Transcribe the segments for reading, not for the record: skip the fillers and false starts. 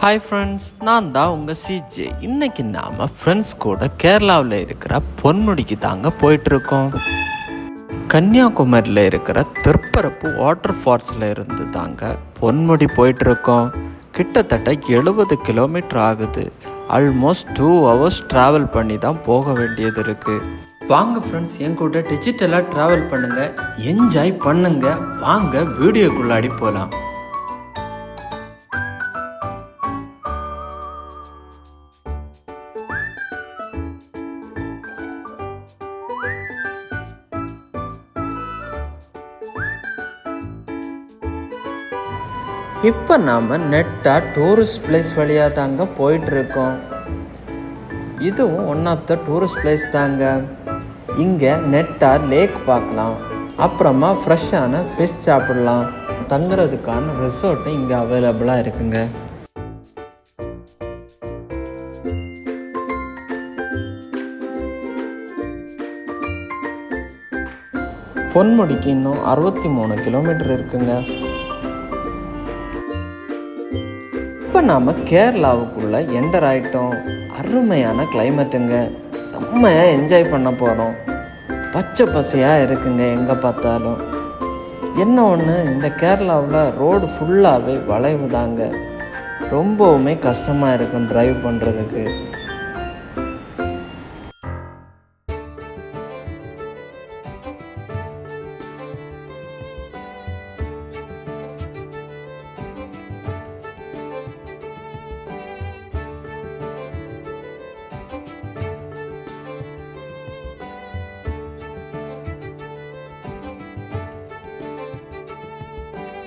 Hi friends, நான் தான் உங்கள் சிஜே. இன்றைக்கி நாம் ஃப்ரெண்ட்ஸ் கூட கேரளாவில் இருக்கிற பொன்முடிக்கு தாங்க போயிட்டுருக்கோம். கன்னியாகுமரியில் இருக்கிற திருப்பரப்பு வாட்டர் ஃபால்ஸில் இருந்து தாங்க பொன்முடி போயிட்டுருக்கோம். கிட்டத்தட்ட 70 கிலோமீட்டர் ஆகுது. ஆல்மோஸ்ட் 2 hours ட்ராவல் பண்ணி தான் போக வேண்டியது இருக்குது. வாங்க ஃப்ரெண்ட்ஸ், என் கூட டிஜிட்டலாக ட்ராவல் பண்ணுங்கள், என்ஜாய் பண்ணுங்கள். வாங்க வீடியோக்குள்ளாடி போகலாம். இப்போ நாம் நெட்டாக டூரிஸ்ட் பிளேஸ் வழியாக தாங்க போயிட்டுருக்கோம். இதுவும் one of the tourist place தாங்க. இங்கே நெட்டாக லேக் பார்க்கலாம், அப்புறமா ஃப்ரெஷ்ஷான ஃபிஷ் சாப்பிடலாம். தங்குறதுக்கான ரிசோர்ட்டும் இங்கே அவைலபிளாக இருக்குங்க. பொன்முடிக்கு இன்னும் 63 கிலோமீட்டர் இருக்குங்க. இப்போ நாம் கேரளாவுக்குள்ளே என்டர் ஆகிட்டோம். அருமையான கிளைமேட்டுங்க, செம்மையாக என்ஜாய் பண்ண போகிறோம். பச்சை பசையாக இருக்குங்க எங்கே பார்த்தாலும். என்ன ஒன்று, இந்த கேரளாவில் ரோடு ஃபுல்லாகவே வளைவு தாங்க. ரொம்பவுமே கஷ்டமாக இருக்கும் ட்ரைவ் பண்ணுறதுக்கு.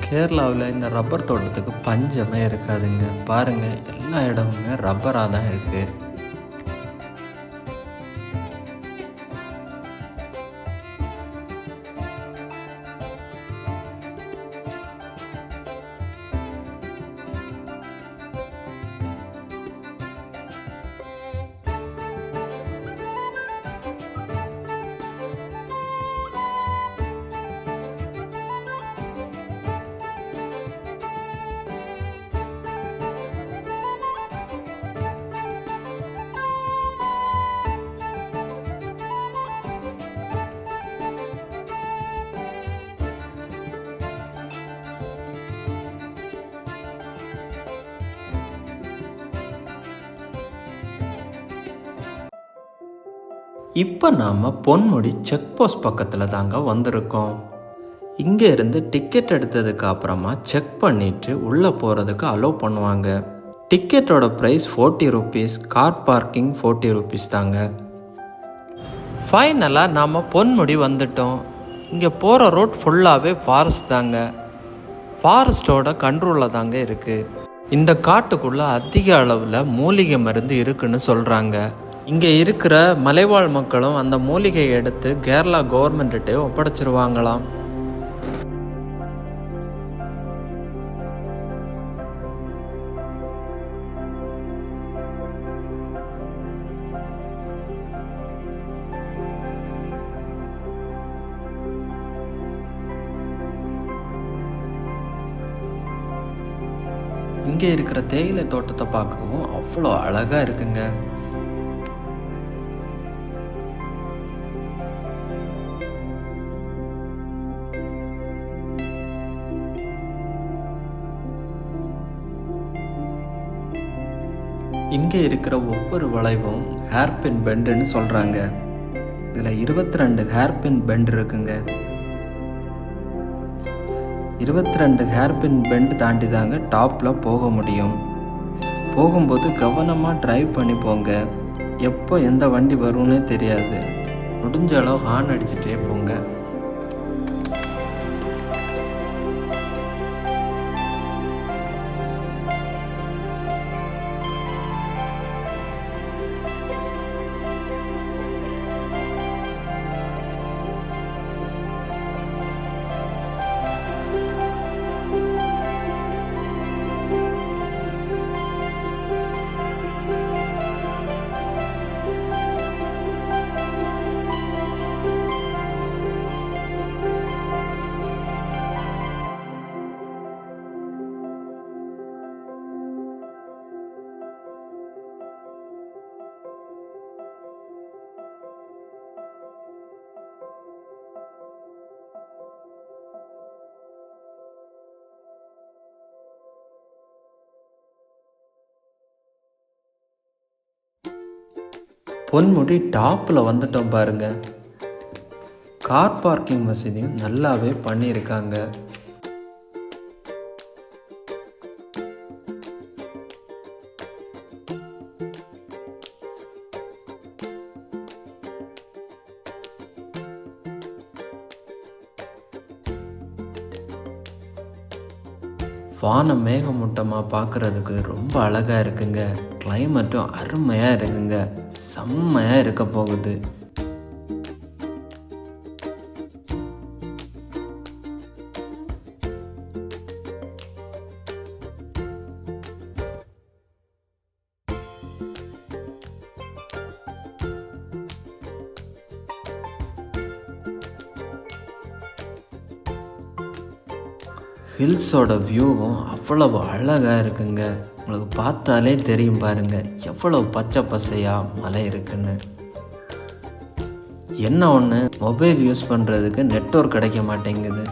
கேரளாவில் இந்த ரப்பர் தோட்டத்துக்கு பஞ்சமே இருக்காதுங்க. பாருங்கள், எல்லா இடமுமே ரப்பராக தான் இருக்குது. இப்போ நாம் பொன்முடி செக் போஸ்ட் பக்கத்தில் தாங்க வந்திருக்கோம். இங்கே இருந்து டிக்கெட் எடுத்ததுக்கு அப்புறமா செக் பண்ணிவிட்டு உள்ளே போகிறதுக்கு அலோவ் பண்ணுவாங்க. டிக்கெட்டோட price 40 rupees, car parking 40 rupees தாங்க. ஃபைனலாக நாம் பொன்முடி வந்துட்டோம். இங்கே போகிற ரோட் ஃபுல்லாகவே ஃபாரஸ்ட் தாங்க. ஃபாரஸ்ட்டோட கண்ட்ரோலில் தாங்க இருக்குது. இந்த காட்டுக்குள்ளே அதிக அளவில் மூலிகை மருந்து இருக்குன்னு சொல்கிறாங்க. இங்கே இருக்கிற மலைவாழ் மக்களும் அந்த மூலிகையை எடுத்து கேரளா கவர்மெண்ட்டே ஒப்படைச்சிருவாங்களாம். இங்கே இருக்கிற தேயிலை தோட்டத்தை பார்க்கவும் அவ்வளோ அழகாக இருக்குங்க. இங்கே இருக்கிற ஒவ்வொரு வளைவும் ஹேர்பின் பெண்டுன்னு சொல்கிறாங்க. இதில் 22 ஹேர்பின் பெண்ட் இருக்குங்க. 22 ஹேர்பின் பெண்டு தாண்டி தாங்க டாப்பில் போக முடியும். போகும்போது கவனமாக ட்ரைவ் பண்ணி போங்க. எப்போ எந்த வண்டி வரும்னே தெரியாது. முடிஞ்ச அளவு ஹார்ன் அடிச்சுட்டே போங்க. பொன்முடி டாப்பில் வந்துட்டோம் பாருங்க. கார் பார்க்கிங் வசதியும் நல்லாவே பண்ணியிருக்காங்க. வானம் மேகமூட்டமாக பார்க்குறதுக்கு ரொம்ப அழகாக இருக்குங்க. கிளைமேட்டும் அருமையாக இருக்குங்க. செம்மையாக இருக்க போகுது. ஹில்ஸோட வியூவும் அவ்வளவு அழகாக இருக்குங்க. உங்களுக்கு பார்த்தாலே தெரியும் பாருங்கள் எவ்வளவு பச்சை பசையாக மலை இருக்குன்னு. என்ன ஒன்று, மொபைல் யூஸ் பண்ணுறதுக்கு நெட்வொர்க் கிடைக்க மாட்டேங்குது.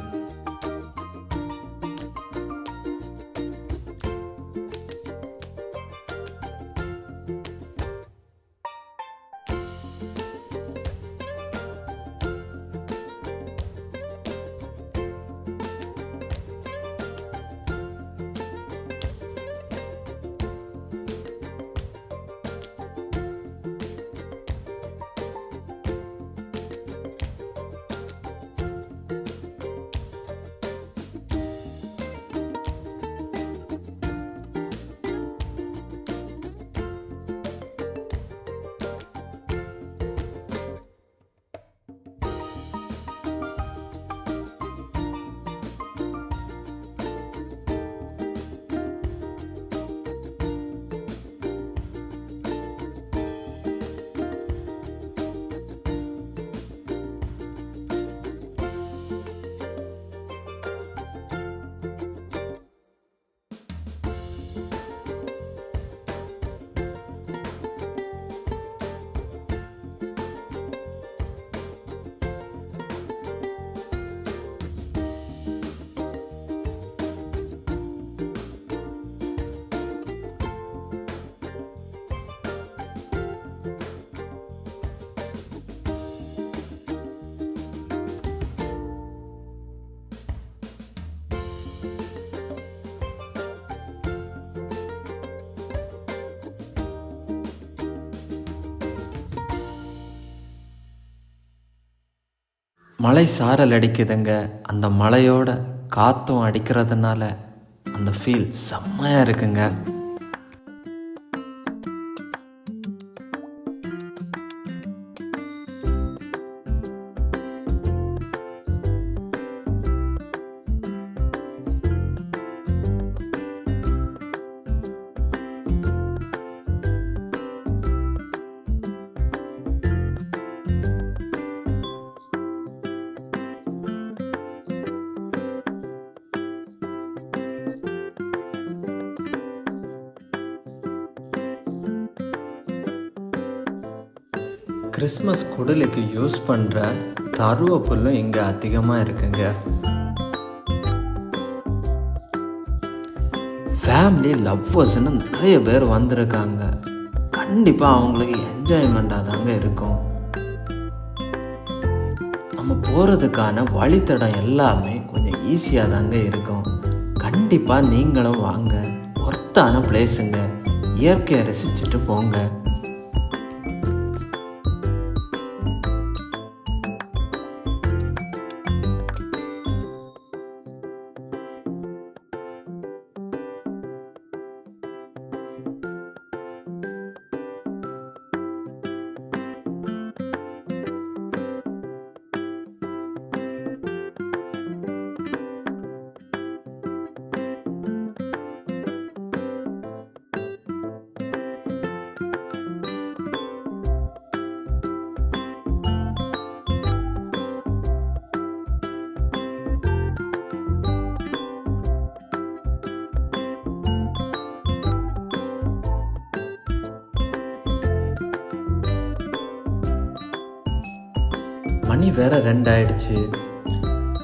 மழை சாரல் அடிக்குதுங்க. அந்த மழையோட காற்றும் அடிக்கிறதுனால அந்த ஃபீல் செம்மையாக இருக்குங்க. கிறிஸ்மஸ் குடலுக்கு யூஸ் பண்ணுற கருவேப்பிலும் இங்கே அதிகமாக இருக்குங்க. ஃபேமிலி லவ்வர்ஸ்னு நிறைய பேர் வந்திருக்காங்க. கண்டிப்பாக அவங்களுக்கு என்ஜாய்மெண்ட்டாக தாங்க இருக்கும். நம்ம போகிறதுக்கான வழித்தடம் எல்லாமே கொஞ்சம் ஈஸியாக தாங்க இருக்கும். கண்டிப்பாக நீங்களும் வாங்க. ஒர்த்தான பிளேஸுங்க. இயற்கையை ரசிச்சுட்டு போங்க. மணி வேற 2 ஆயிடுச்சு.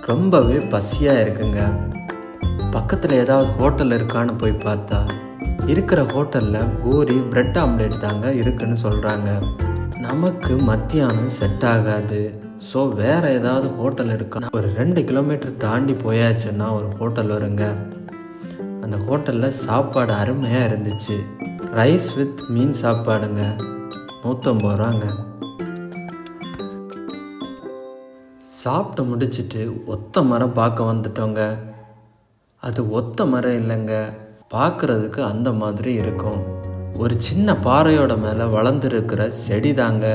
ரொம்பவே பசியாக இருக்குங்க. பக்கத்தில் ஏதாவது ஹோட்டல் இருக்கான்னு போய் பார்த்தா இருக்கிற ஹோட்டலில் பூரி பிரெட் ஆம்லேட் தாங்க இருக்குன்னு சொல்கிறாங்க. நமக்கு மத்தியானம் செட் ஆகாது. ஸோ வேறு ஏதாவது ஹோட்டல் இருக்கா? ஒரு 2 கிலோமீட்டர் தாண்டி போயாச்சுன்னா ஒரு ஹோட்டல் வருங்க. அந்த ஹோட்டலில் சாப்பாடு அருமையாக இருந்துச்சு. ரைஸ் வித் மீன் சாப்பாடுங்க, 150 ரூபாங்க. சாப்பிட்டு முடிச்சுட்டு ஒத்த மரம் பார்க்க வந்துட்டோங்க. அது ஒத்த மரம் இல்லைங்க, பார்க்குறதுக்கு அந்த மாதிரி இருக்கும். ஒரு சின்ன பாறையோட மேலே வளர்ந்துருக்கிற செடி தாங்க.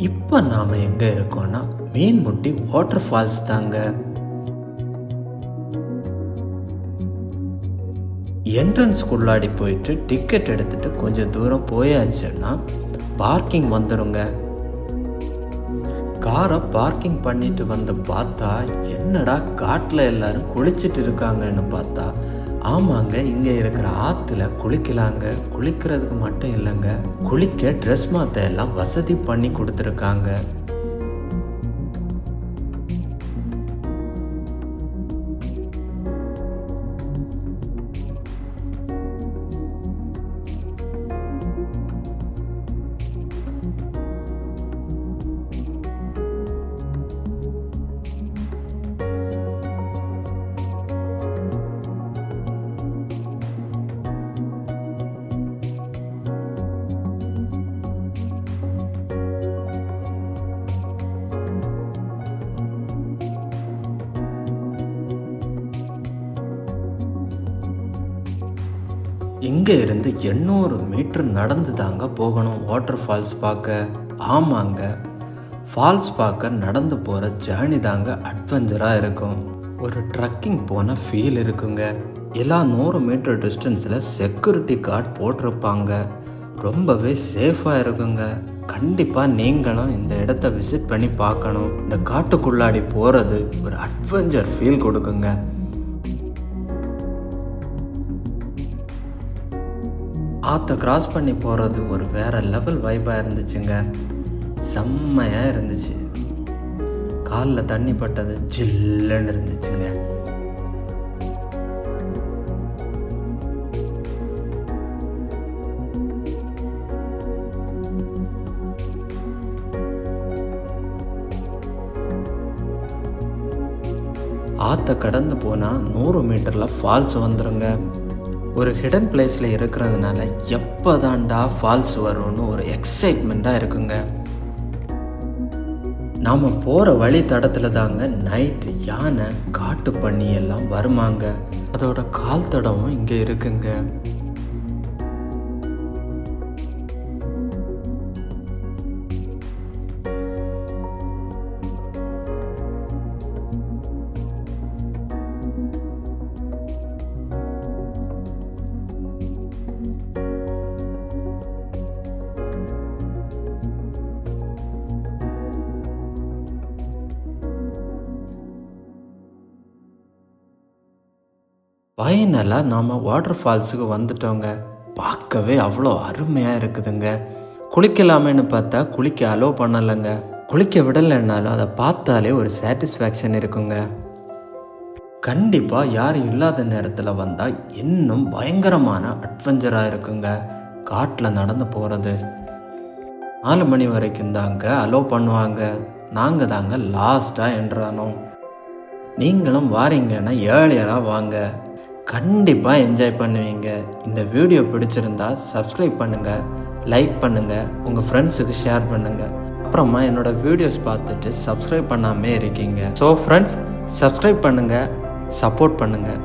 இப்போ நாம் எங்கே இருக்கோன்னா மீன்முட்டி வாட்டர் ஃபால்ஸ் தாங்க. என்ட்ரன்ஸ்குள்ளாடி போயிட்டு டிக்கெட் எடுத்துட்டு கொஞ்சம் தூரம் போயாச்சுன்னா பார்க்கிங் வந்துடுங்க. காரை பார்க்கிங் பண்ணிட்டு வந்து பார்த்தா என்னடா காட்டில் எல்லாரும் குளிச்சுட்டு இருக்காங்கன்னு பார்த்தா, ஆமாங்க, இங்கே இருக்கிற ஆற்றுல குளிக்கலாங்க. குளிக்கிறதுக்கு மட்டும் இல்லைங்க, குளிக்க ட்ரெஸ் மாற்ற எல்லாம் வசதி பண்ணி கொடுத்துருக்காங்க. இங்கே இருந்து 800 மீட்டர் நடந்து தாங்க போகணும் வாட்டர் ஃபால்ஸ் பார்க்க. ஆமாங்க, ஃபால்ஸ் பார்க்க நடந்து போகிற ஜேர்னி தாங்க அட்வென்ச்சராக இருக்கும். ஒரு ட்ரக்கிங் போன ஃபீல் இருக்குங்க. எல்லா 100 மீட்டர் டிஸ்டன்ஸில் செக்யூரிட்டி கார்டு போட்டிருப்பாங்க. ரொம்பவே சேஃபாக இருக்குங்க. கண்டிப்பாக நீங்களும் இந்த இடத்த விசிட் பண்ணி பார்க்கணும். இந்த காட்டுக்குள்ளாடி போகிறது ஒரு அட்வென்ச்சர் ஃபீல் கொடுக்குங்க. ஆற்றை கிராஸ் பண்ணி போகிறது ஒரு வேறு லெவல் வைப்பாக இருந்துச்சுங்க. செம்மையாக இருந்துச்சு. காலில் தண்ணி பட்டது ஜில்லுன்னு இருந்துச்சுங்க. ஆற்றை கடந்து போனால் 100 மீட்டரில் ஃபால்ஸ் வந்துடுங்க. ஒரு ஹிடன் பிளேஸில் இருக்கிறதுனால எப்போ தான்டா ஃபால்ஸ் வரும்னு ஒரு எக்ஸைட்மெண்ட்டாக இருக்குங்க. நாம் போகிற வழி தடத்தில் தாங்க நைட்டு யானை, காட்டு பன்னி எல்லாம் வருமாங்க. அதோட கால் தடமும் இங்கே இருக்குங்க. ஃபைனலாக நாம் வாட்டர் ஃபால்ஸுக்கு வந்துட்டோங்க. பார்க்கவே அவ்வளோ அருமையாக இருக்குதுங்க. குளிக்கலாமேன்னு பார்த்தா குளிக்க அலோவ் பண்ணலைங்க. குளிக்க விடலைன்னாலும் அதை பார்த்தாலே ஒரு சாட்டிஸ்ஃபேக்ஷன் இருக்குங்க. கண்டிப்பாக யாரும் இல்லாத நேரத்தில் வந்தால் இன்னும் பயங்கரமான அட்வென்ச்சராக இருக்குங்க. காட்டில் நடந்து போகிறது 4 மணி வரைக்கும் தாங்க அலோவ் பண்ணுவாங்க. நாங்கள் தாங்க லாஸ்ட்டாக என்றானோம். நீங்களும் வாரீங்கன்னா ஏழையெல்லாம் வாங்க, கண்டிப்பாக என்ஜாய் பண்ணுவீங்க. இந்த வீடியோ பிடிச்சிருந்தா சப்ஸ்கிரைப் பண்ணுங்கள், லைக் பண்ணுங்கள், உங்கள் ஃப்ரெண்ட்ஸுக்கு ஷேர் பண்ணுங்கள். அப்புறமா என்னோடய வீடியோஸ் பார்த்துட்டு சப்ஸ்கிரைப் பண்ணாமே இருக்கீங்க. ஸோ ஃப்ரெண்ட்ஸ், சப்ஸ்கிரைப் பண்ணுங்கள், சப்போர்ட் பண்ணுங்கள்.